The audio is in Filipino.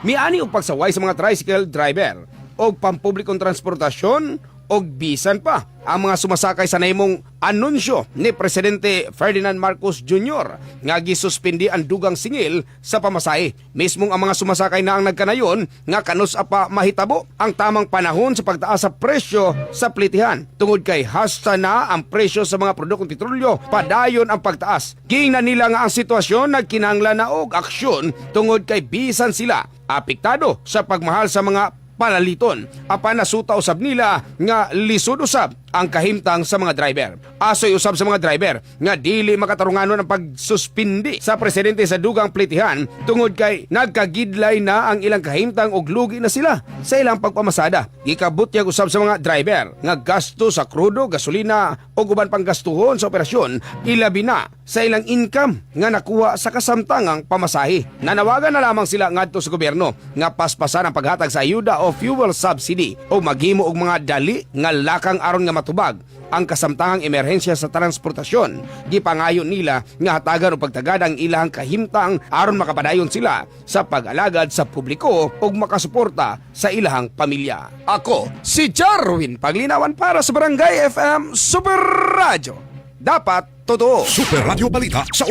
Miani og pagsaway sa mga tricycle driver o pampublikong transportasyon o bisan pa ang mga sumasakay sa naimong anunsyo ni Presidente Ferdinand Marcos Jr. nga gisuspindi ang dugang singil sa pamasahe. Mismong ang mga sumasakay na ang nagkanayon nga kanus pa mahitabo ang tamang panahon sa pagtaas sa presyo sa plitihan. Tungod kay hasta na ang presyo sa mga produktong petrolyo, padayon ang pagtaas. Gingnan nila nga ang sitwasyon nagkinahanglan na og aksyon tungod kay bisan sila apektado sa pagmahal sa mga palaliton. Apan nasuta usab nila nga lisod usab ang kahimtang sa mga driver. Asoy usab sa mga driver nga dili makatarunganon ang pagsuspindi sa presidente sa dugang plitihan tungod kay nagkagidlay na ang ilang kahimtang og lugi na sila sa ilang pagpamasada. Gikabutyag usab sa mga driver nga gasto sa krudo, gasolina o uban pang gastuhon sa operasyon ilabi na sa ilang income nga nakuha sa kasamtangang pamasahe. Nanawagan na lamang sila ngadto sa gobyerno nga paspasan ang paghatag sa ayuda o fuel subsidy o maghimo og mga dali nga lakang aron nga matubag ang kasamtangang emerhensya sa transportasyon. Gipangayo nila nga hatagan o pagtagad ang ilang kahimtang aron makapadayon sila sa pag-alagad sa publiko o makasuporta sa ilang pamilya. Ako, si Jarwin Paglinawan para sa Barangay FM Super Radio. Dapat totoo. Super Radio Balita sa